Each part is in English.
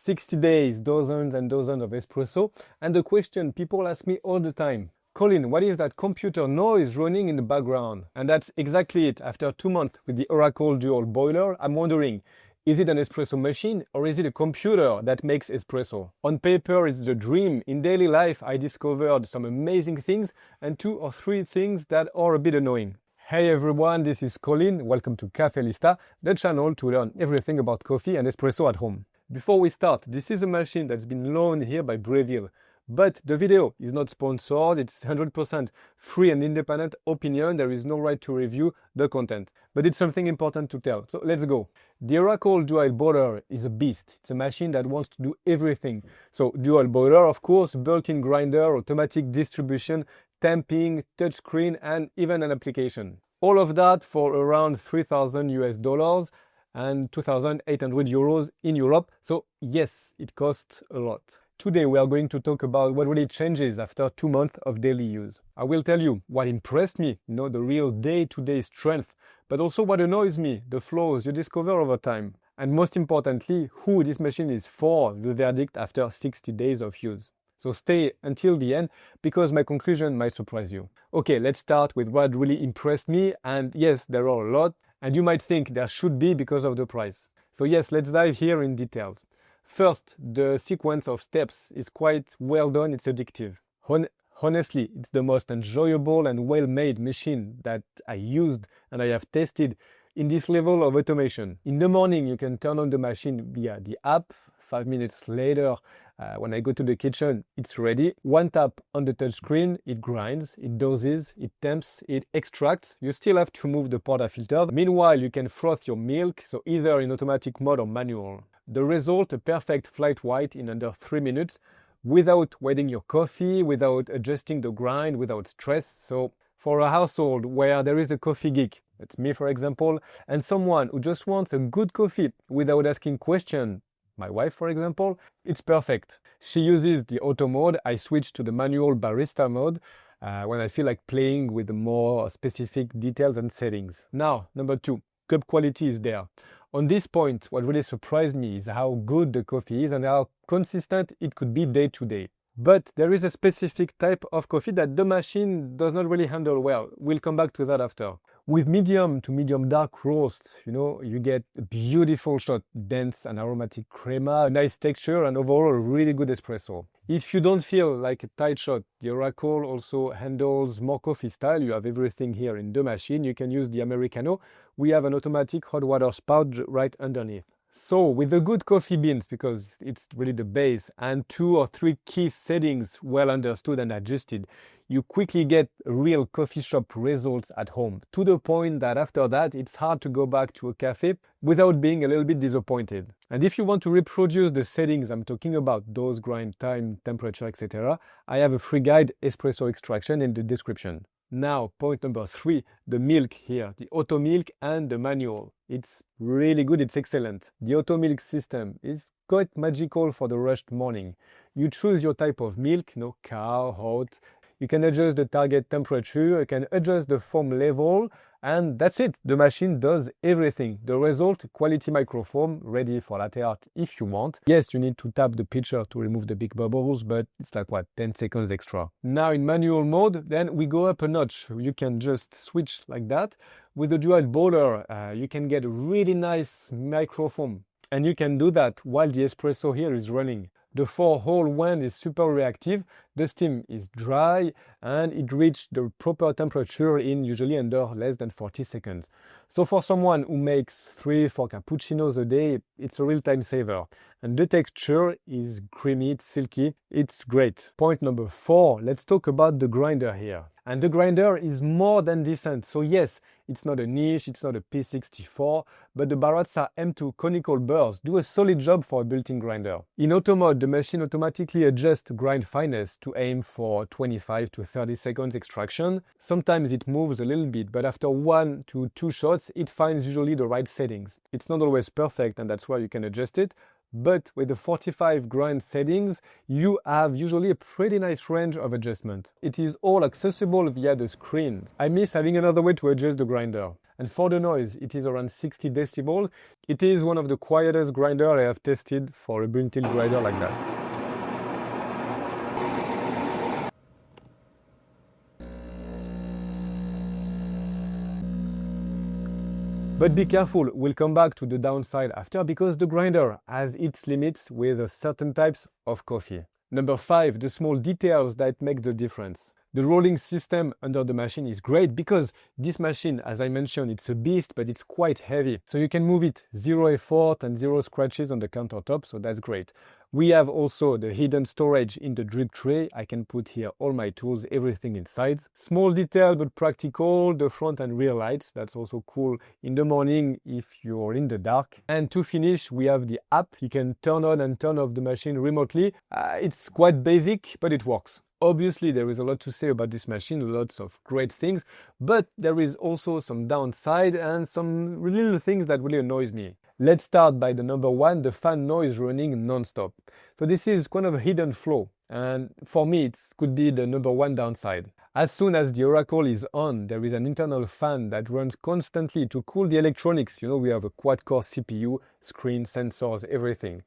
60 days, dozens and dozens of espresso. And the question people ask me all the time, Colin, what is that computer noise running in the background? And that's exactly it. After 2 months with the Oracle dual boiler, I'm wondering, is it an espresso machine or is it a computer that makes espresso? On paper, it's the dream. In daily life, I discovered some amazing things and 2 or 3 things that are a bit annoying. Hey everyone, this is Colin. Welcome to Cafe Lista, the channel to learn everything about coffee and espresso at home. Before we start, this is a machine that's been loaned here by Breville. But the video is not sponsored, it's 100% free and independent opinion, there is no right to review the content. But it's something important to tell, so let's go. The Oracle dual boiler is a beast. It's a machine that wants to do everything. So dual boiler, of course, built-in grinder, automatic distribution, tamping, touchscreen, and even an application. All of that for around $3,000 and 2,800 euros in Europe. So yes, it costs a lot. Today we are going to talk about what really changes after 2 months of daily use. I will tell you what impressed me, the real day-to-day strength, but also what annoys me, the flaws you discover over time. And most importantly, who this machine is for, the verdict after 60 days of use. So stay until the end because my conclusion might surprise you. Okay, let's start with what really impressed me. And yes, there are a lot. And you might think there should be because of the price. So yes, let's dive here in details. First, the sequence of steps is quite well done, it's addictive. Honestly, it's the most enjoyable and well-made machine that I used and I have tested in this level of automation. In the morning, you can turn on the machine via the app. 5 minutes later, when I go to the kitchen, it's ready. One tap on the touchscreen, it grinds, it doses, it temps, it extracts. You still have to move the portafilter. Meanwhile, you can froth your milk, so either in automatic mode or manual. The result, a perfect flat white in under 3 minutes, without wetting your coffee, without adjusting the grind, without stress. So for a household where there is a coffee geek, that's me for example, and someone who just wants a good coffee without asking questions, my wife for example, it's perfect. She uses the auto mode, I switch to the manual barista mode when I feel like playing with the more specific details and settings. Now, number 2, cup quality is there. On this point, what really surprised me is how good the coffee is and how consistent it could be day to day. But there is a specific type of coffee that the machine does not really handle well. We'll come back to that after. With medium to medium dark roast, you get a beautiful shot, dense and aromatic crema, a nice texture and overall a really good espresso. If you don't feel like a tight shot, the Oracle also handles more coffee style. You have everything here in the machine. You can use the Americano. We have an automatic hot water spout right underneath. So with the good coffee beans, because it's really the base, and 2 or 3 key settings well understood and adjusted, you quickly get real coffee shop results at home, to the point that after that it's hard to go back to a cafe without being a little bit disappointed. And if you want to reproduce the settings I'm talking about, dose, grind, time, temperature, etc., I have a free guide, espresso extraction, in the description. Now, point number 3, the milk here, the auto milk and the manual. It's really good, it's excellent. The auto milk system is quite magical for the rushed morning. You choose your type of milk, cow, oat. You can adjust the target temperature, you can adjust the foam level, and that's it. The machine does everything. The result, quality microfoam, ready for latte art if you want. Yes, you need to tap the pitcher to remove the big bubbles, but it's like 10 seconds extra. Now in manual mode, then we go up a notch. You can just switch like that. With the dual boiler, you can get a really nice microfoam. And you can do that while the espresso here is running. The 4-hole wand is super reactive, the steam is dry, and it reached the proper temperature in usually under less than 40 seconds. So for someone who makes 3-4 cappuccinos a day, it's a real time saver. And the texture is creamy, it's silky, it's great. Point number 4, let's talk about the grinder here. And the grinder is more than decent. So yes, it's not a niche, it's not a P64, but the Baratza M2 conical burrs do a solid job for a built-in grinder. In auto mode, the machine automatically adjusts grind fineness to aim for 25 to 30 seconds extraction. Sometimes it moves a little bit, but after 1 to 2 shots, it finds usually the right settings. It's not always perfect, and that's why you can adjust it. But with the 45 grind settings, you have usually a pretty nice range of adjustment. It is all accessible via the screen. I miss having another way to adjust the grinder. And for the noise, it is around 60 decibels. It is one of the quietest grinders I have tested for a built-in grinder like that. But be careful, we'll come back to the downside after because the grinder has its limits with certain types of coffee. Number 5, the small details that make the difference. The rolling system under the machine is great because this machine, as I mentioned, it's a beast, but it's quite heavy. So you can move it, 0 effort and 0 scratches on the countertop, so that's great. We have also the hidden storage in the drip tray. I can put here all my tools, everything inside. Small detail but practical, the front and rear lights. That's also cool in the morning if you're in the dark. And to finish, we have the app. You can turn on and turn off the machine remotely. It's quite basic, but it works. Obviously, there is a lot to say about this machine, lots of great things, but there is also some downside and some little things that really annoys me. Let's start by the number 1, the fan noise running non-stop. So this is kind of a hidden flaw, and for me it could be the number 1 downside. As soon as the Oracle is on, there is an internal fan that runs constantly to cool the electronics. You know, we have a quad-core CPU, screen, sensors, everything.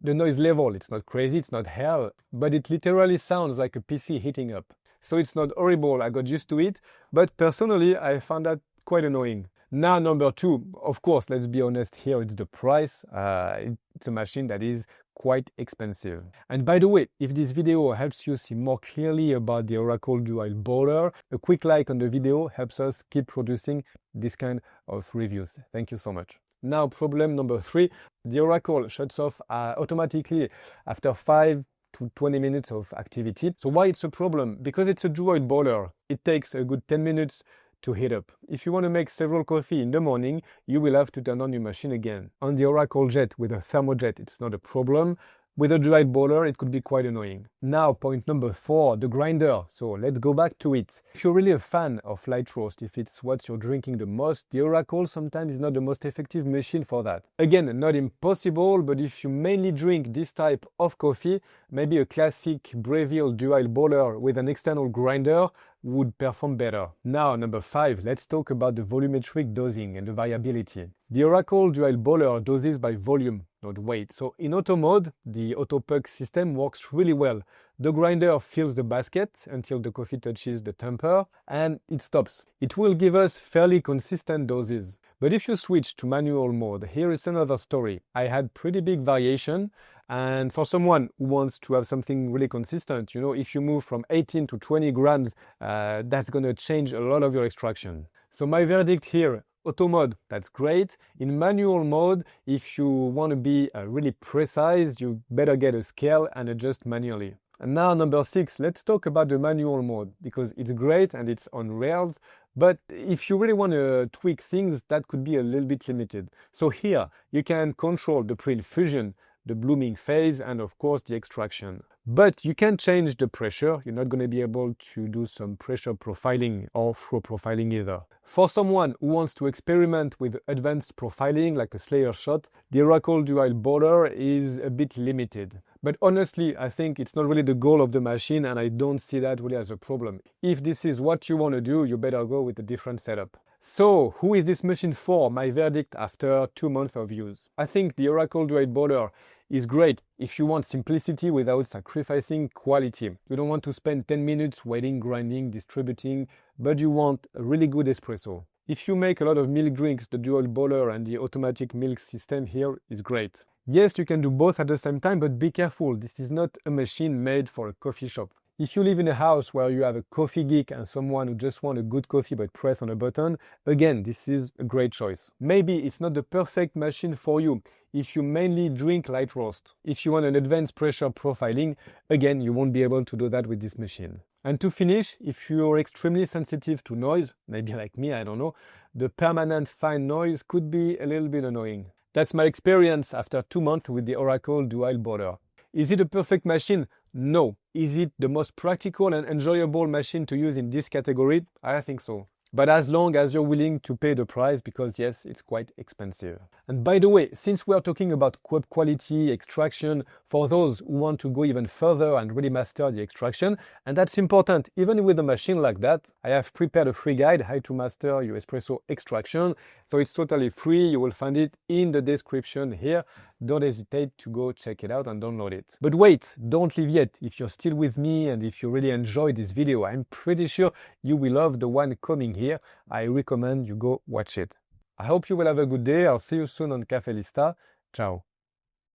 The noise level, it's not crazy, it's not hell, but it literally sounds like a PC heating up. So it's not horrible, I got used to it, but personally I found that quite annoying. Now number 2, of course, let's be honest here, it's the price. It's a machine that is quite expensive. And by the way, if this video helps you see more clearly about the Oracle Dual Boiler, a quick like on the video helps us keep producing this kind of reviews. Thank you so much. Now problem number 3, the Oracle shuts off automatically after 5 to 20 minutes of activity. So why it's a problem? Because it's a dual boiler. It takes a good 10 minutes to heat up. If you want to make several coffee in the morning, you will have to turn on your machine again. On the Oracle Jet with a thermojet, it's not a problem. With a dry boiler, it could be quite annoying. Now, point number 4, the grinder. So let's go back to it. If you're really a fan of light roast, if it's what you're drinking the most, the Oracle sometimes is not the most effective machine for that. Again, not impossible, but if you mainly drink this type of coffee, maybe a classic Breville dual boiler with an external grinder would perform better. Now, number 5, let's talk about the volumetric dosing and the variability. The Oracle Dual Boiler doses by volume, not weight. So in auto mode, the auto puck system works really well. The grinder fills the basket until the coffee touches the tamper and it stops. It will give us fairly consistent doses. But if you switch to manual mode, here is another story. I had pretty big variation. And for someone who wants to have something really consistent, you know, if you move from 18 to 20 grams, that's going to change a lot of your extraction. So my verdict here, auto mode, that's great. In manual mode, if you want to be really precise, you better get a scale and adjust manually. And now number 6, let's talk about the manual mode because it's great and it's on rails. But if you really want to tweak things, that could be a little bit limited. So here, you can control the pre-infusion, the blooming phase, and of course the extraction. But you can change the pressure. You're not going to be able to do some pressure profiling or flow profiling either. For someone who wants to experiment with advanced profiling like a Slayer shot, the Oracle Dual Boiler is a bit limited. But honestly, I think it's not really the goal of the machine and I don't see that really as a problem. If this is what you want to do, you better go with a different setup. So, who is this machine for? My verdict after 2 months of use. I think the Oracle Dual Boiler is great if you want simplicity without sacrificing quality. You don't want to spend 10 minutes waiting, grinding, distributing, but you want a really good espresso. If you make a lot of milk drinks, the dual boiler and the automatic milk system here is great. Yes, you can do both at the same time, but be careful. This is not a machine made for a coffee shop. If you live in a house where you have a coffee geek and someone who just wants a good coffee but press on a button, again, this is a great choice. Maybe it's not the perfect machine for you if you mainly drink light roast. If you want an advanced pressure profiling, again, you won't be able to do that with this machine. And to finish, if you're extremely sensitive to noise, maybe like me, I don't know, the permanent fine noise could be a little bit annoying. That's my experience after 2 months with the Oracle Dual Boiler. Is it a perfect machine? No. Is it the most practical and enjoyable machine to use in this category? I think so. but as long as you're willing to pay the price, because yes, it's quite expensive. And by the way, since we are talking about quality extraction, for those who want to go even further and really master the extraction, and that's important, even with a machine like that, I have prepared a free guide, how to master your espresso extraction. So it's totally free. You will find it in the description here. Don't hesitate to go check it out and download it. But wait, don't leave yet. If you're still with me and if you really enjoyed this video, I'm pretty sure you will love the one coming here. I recommend you go watch it. I hope you will have a good day. I'll see you soon on Cafe Lista. Ciao.